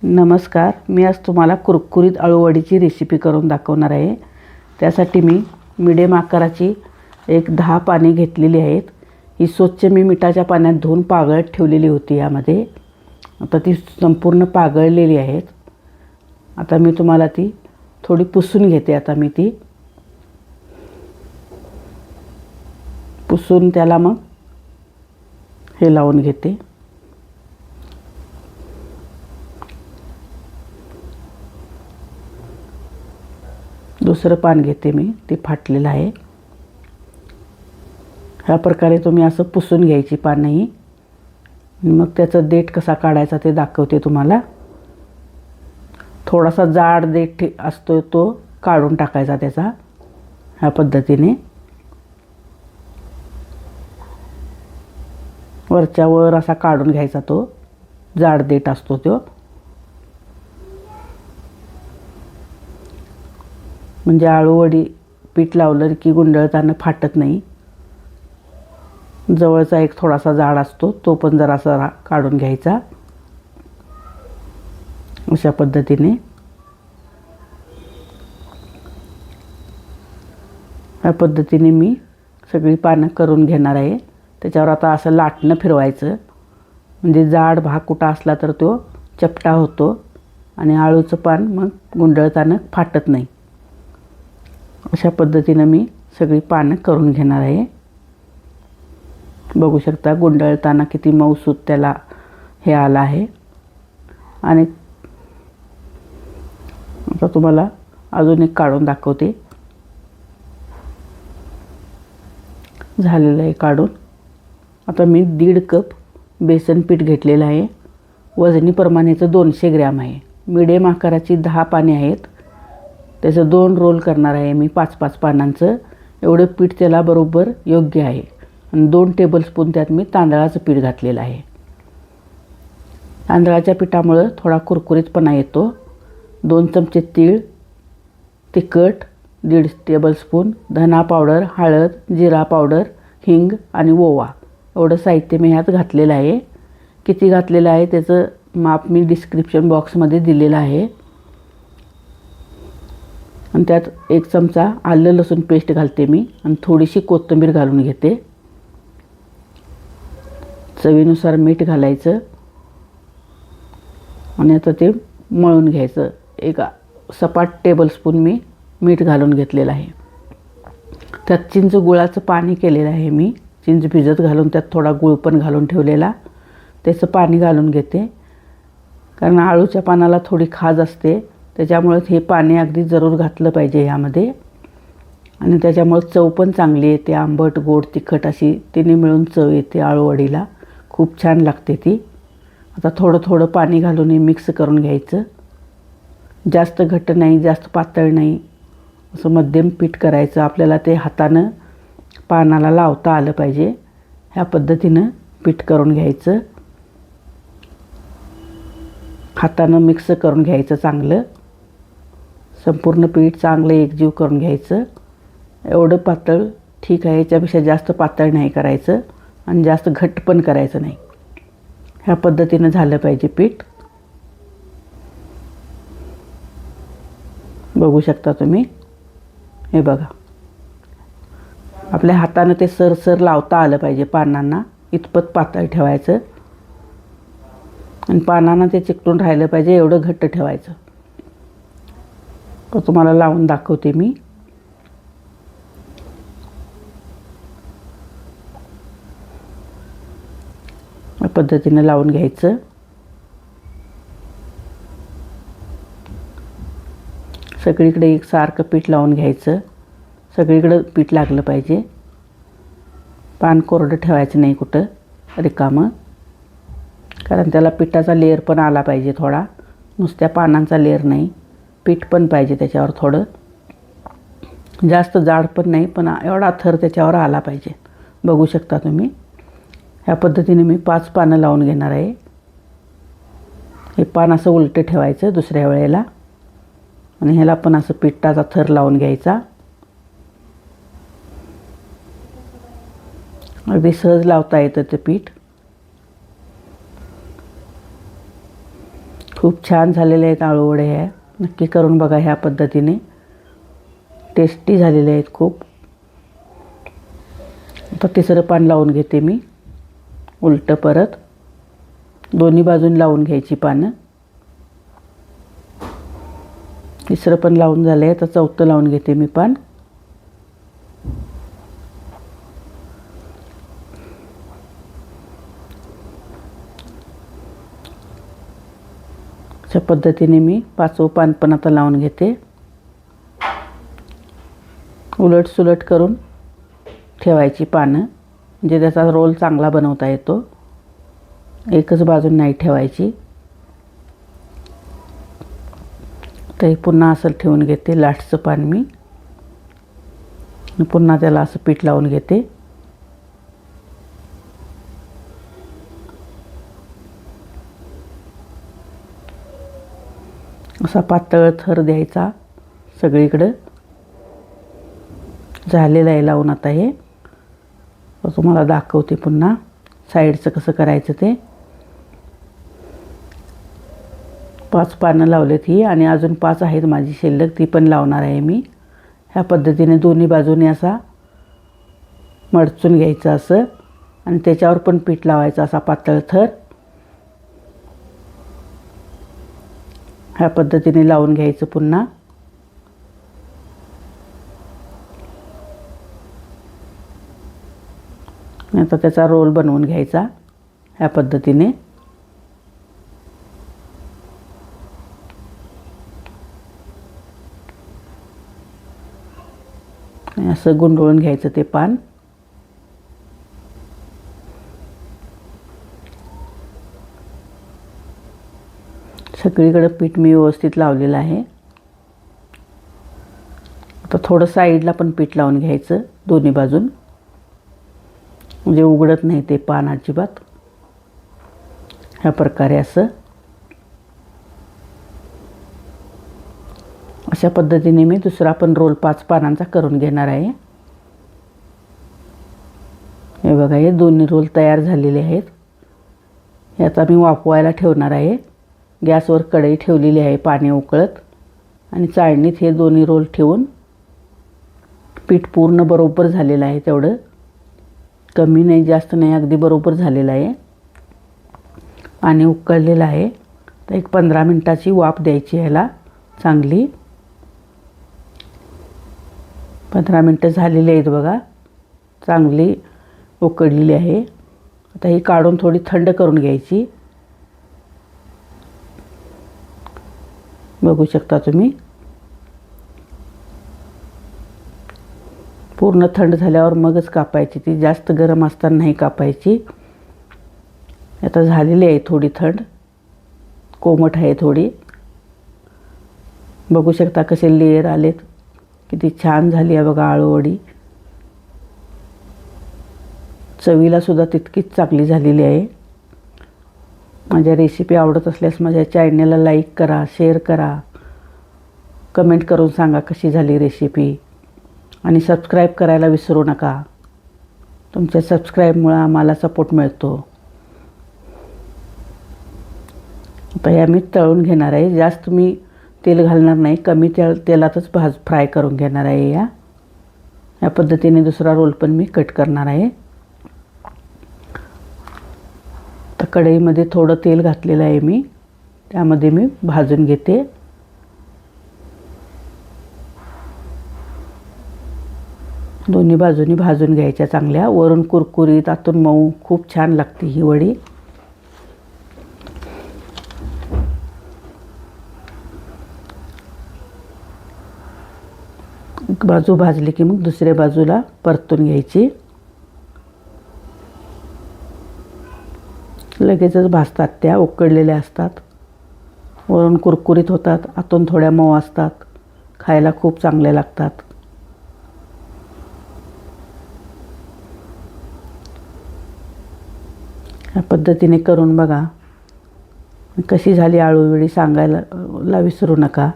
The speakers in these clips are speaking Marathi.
नमस्कार. मी आज तुम्हाला कुरकुरीत अळूवडीची रेसिपी करून दाखवणार आहे. त्यासाठी मी मिडियम आकाराची 10 पाने घेतलेली आहेत. ही स्वच्छ मी मिठाच्या पाण्यात धुवून पागळत ठेवलेली होती. यामध्ये आता ती संपूर्ण पागळलेली आहेत. आता मी तुम्हाला ती थोडी पुसून घेते. आता मी ती पुसून त्याला मग हे लावून घेते. दुसरं पान घेते मी, ते फाटलेलं आहे. ह्या प्रकारे तुम्ही असं पुसून घ्यायची पानंही. मग त्याचं देठ कसा काढायचा ते दाखवते तुम्हाला. थोडासा जाड देठ असतो तो काढून टाकायचा त्याचा. ह्या पद्धतीने वरच्या वर असा काढून घ्यायचा. तो जाड देठ असतो तो, म्हणजे अळूवडी पीठ लावलं की गुंडळताना फाटत नाही. जवळचा एक थोडासा जाड असतो तो पण जरासा काढून घ्यायचा. अशा पद्धतीने ह्या पद्धतीने मी सगळी पानं करून घेणार आहे. त्याच्यावर आता असं लाटणं फिरवायचं, म्हणजे जाड भाग कुठं असला तर तो चपटा होतो आणि अळूचं पान मग गुंडळताना फाटत नाही. अशा पद्धतीनं मी सगळी पानं करून घेणार आहे. बघू शकता गुंडळताना किती मऊसूत त्याला हे आलं आहे. आणि आता तुम्हाला अजून एक काढून दाखवते. झालेलं आहे काढून. आता मी 1.5 कप बेसन पीठ घेतलेलं आहे. वजनी प्रमाणाचं 200 ग्रॅम आहे. मिडियम आकाराची 10 पाने आहेत. त्याचं 2 रोल करणार आहे मी 5-5 पानांचं. एवढं पीठ त्याला बरोबर योग्य आहे. आणि 2 टेबलस्पून त्यात मी तांदळाचं पीठ घातलेलं आहे. तांदळाच्या पिठामुळं थोडा कुरकुरीतपणा येतो. 2 चमचे तीळ, तिखट 1.5 टेबलस्पून, धना पावडर, हळद, जिरा पावडर, हिंग आणि ओवा एवढं साहित्य मी ह्यात घातलेलं आहे. किती घातलेलं आहे त्याचं माप मी डिस्क्रिप्शन बॉक्समध्ये दिलेलं आहे. आणि त्यात 1 चमचा आलं लसूण पेस्ट घालते मी आणि थोडीशी कोथिंबीर घालून घेते. चवीनुसार मीठ घालायचं आणि आता ते मळून घ्यायचं. 1 सपाट टेबलस्पून मी मीठ घालून घेतलेलं आहे. त्यात चिंच गुळाचं पाणी केलेलं आहे मी. चिंच भिजत घालून त्यात थोडा गुळ पण घालून ठेवलेला, त्याचं पाणी घालून घेते. कारण आळूच्या पानाला थोडी खाज असते, त्याच्यामुळे हे पाणी अगदी जरूर घातलं पाहिजे ह्यामध्ये. आणि त्याच्यामुळे चव पण चांगली येते. आंबट गोड तिखट अशी तिने मिळून चव येते अळूवडीला. खूप छान लागते ती. आता थोडं थोडं पाणी घालून हे मिक्स करून घ्यायचं. जास्त घट्ट नाही, जास्त पातळ नाही, असं मध्यम पीठ करायचं. आपल्याला ते हातानं पानाला लावता आलं पाहिजे. ह्या पद्धतीनं पीठ करून घ्यायचं. हातानं मिक्स करून घ्यायचं चांगलं. संपूर्ण पीठ चांगलं एकजीव करून घ्यायचं. एवढं पातळ ठीक आहे, याच्यापेक्षा जास्त पातळ नाही करायचं आणि जास्त घट्ट पण करायचं नाही. ह्या पद्धतीनं झालं पाहिजे पीठ. बघू शकता तुम्ही. हे बघा, आपल्या हातानं ते सरसर लावता आलं पाहिजे पानांना. इतपत पातळ ठेवायचं आणि पानांना ते चिकटून राहिलं पाहिजे, एवढं घट्ट ठेवायचं. तर तुम्हाला लावून दाखवते मी. या पद्धतीनं लावून घ्यायचं. सगळीकडे एकसारखं पीठ लावून घ्यायचं. सगळीकडं पीठ लागलं पाहिजे. पान कोरडं ठेवायचं नाही कुठं रिकामं, कारण त्याला पिठाचा लेअर पण आला पाहिजे थोडा. नुसत्या पानांचा लेअर नाही, पीठ पण पाहिजे त्याच्यावर थोडं. जास्त जाड पण नाही, पण एवढा थर त्याच्यावर आला पाहिजे. बघू शकता तुम्ही. ह्या पद्धतीने मी 5 पानं लावून घेणार आहे. हे पान असं उलटं ठेवायचं दुसऱ्या वेळेला आणि ह्याला पण असं पिठाचा थर लावून घ्यायचा. अगदी सहज लावता येतं ते पीठ. खूप छान झालेले आहेत आळूवडे. ह्या नक्की करून बघा ह्या पद्धतीने. टेस्टी झालेले आहेत खूप. आता तिसरं पान लावून घेते मी उलटं परत. दोन्ही बाजून लावून घ्यायची पानं. तिसरं पण लावून झालं आहे. आता चौथं लावून घेते मी पान. अशा पद्धतीने मी 5वं पान पण आता लावून घेते. उलट सुलट करून ठेवायची पानं, म्हणजे त्याचा रोल चांगला बनवता येतो. एकच बाजून नाही ठेवायची. तर पुन्हा असं ठेवून घेते लास्टचं पान मी. पुन्हा त्याला असं पीठ लावून घेते. असा पातळ थर द्यायचा सगळीकडं. झालेलं आहे लावून आता हे. तुम्हाला दाखवते पुन्हा साईडचं कसं करायचं ते. 5 पानं लावलेत ही आणि अजून 5 आहेत माझी शिल्लक, ती पण लावणार आहे मी. ह्या पद्धतीने दोन्ही बाजूने असा मडचून घ्यायचं असं आणि त्याच्यावर पण पीठ लावायचं असा पातळ थर. ह्या पद्धतीने लावून घ्यायचं पुन्हा. आता त्याचा रोल बनवून घ्यायचा ह्या पद्धतीने. असं गुंडळून घ्यायचं ते पान. सगळीकडे पीठ मी व्यवस्थित लावलेलं आहे. आता थोडं साईडला पण पीठ लावून घ्यायचं दोन्ही बाजून, म्हणजे उघडत नाही ते पान अजिबात. ह्या प्रकारे असं. अशा पद्धतीने मी दुसरा पण रोल 5 पानांचा करून घेणार आहे. हे बघा, हे दोन्ही रोल तयार झालेले आहेत. हे आता मी वाफवायला ठेवणार आहे. गॅसवर कढई ठेवलेली आहे पाणी उकळत आणि चाळणीत हे दोन्ही रोल ठेवून पीठ पूर्ण बरोबर झालेलं आहे. तेवढं कमी नाही जास्त नाही, अगदी बरोबर झालेलं आहे. पाणी उकळलेलं आहे. तर एक 15 मिनिटाची वाफ द्यायची ह्याला चांगली. 15 मिनटं झालेली आहेत बघा. चांगली उकळलेली आहे. आता ही काढून थोडी थंड करून घ्यायची. बघू शकता तुम्ही. पूर्ण थंड झाल्यावर मगच कापायची ती, जास्त गरम असताना नाही कापायची. आता झालेली आहे थोडी थंड, कोमट आहे थोडी. बघू शकता कसे लेयर आलेत, किती छान झाली आहे बघा आळूवडी. चवीला सुद्धा तितकीच चांगली झालेली आहे. माझ्या रेसिपी आवडत असल्यास माझ्या चॅनलला लाईक करा, शेअर करा, कमेंट करून सांगा कशी झाली रेसिपी आणि सबस्क्राईब करायला विसरू नका. तुमच्या सबस्क्राईबमुळे आम्हाला सपोर्ट मिळतो. आता या मी तळून घेणार आहे. जास्त मी तेल घालणार नाही, कमी तेलातच फ्राय करून घेणार आहे. या पद्धतीने दुसरा रोल पण मी कट करणार आहे. तर कढईमध्ये थोडं तेल घातलेलं आहे मी, त्यामध्ये मी भाजून घेते. दोन्ही बाजूनी भाजून घ्यायच्या चांगल्या. वरून कुरकुरीत, आतून मऊ, खूप छान लागते ही वडी. एक बाजू भाजली की मग दुसऱ्या बाजूला परतून घ्यायची. लगेचच भाजतात त्या, उकडलेल्या असतात. वरून कुरकुरीत होतात, आतून थोड्या मऊ असतात. खायला खूप चांगल्या लागतात. या पद्धतीने करून बघा. कशी झाली आळूवडी सांगायला विसरू नका.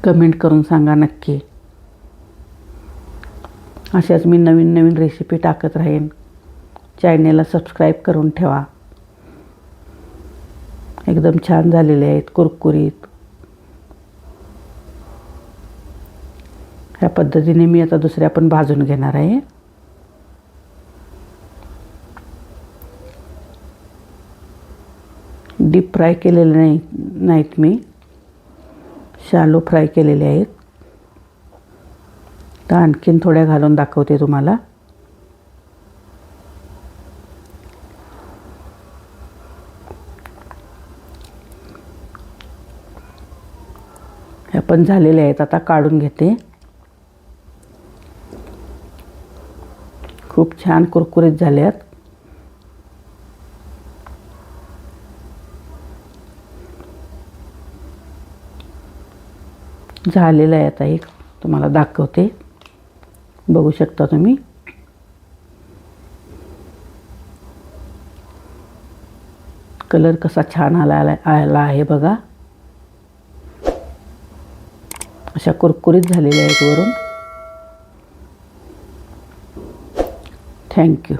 कमेंट करून सांगा नक्की. अशाच मी नवीन नवीन रेसिपी टाकत राहीन. चॅनलला सबस्क्राईब करून ठेवा. एकदम छान झालेले आहेत, कुरकुरीत. ह्या पद्धतीने मी आता दुसऱ्या पण भाजून घेणार आहे. डीप फ्राय केलेले नाहीत मी, शॅलो फ्राय केलेले आहेत. तर आणखीन थोड्या घालून दाखवते तुम्हाला. ह्या पण झालेल्या आहेत, आता काढून घेते. खूप छान कुरकुरीत झाल्यात. झालेलं आहे आता एक तुम्हाला दाखवते, बघू शकता तुम्ही. कलर कसा छान आला आहे बघा. अशा कुरकुरीत झालेल्या आहेत वरून. थँक्यू.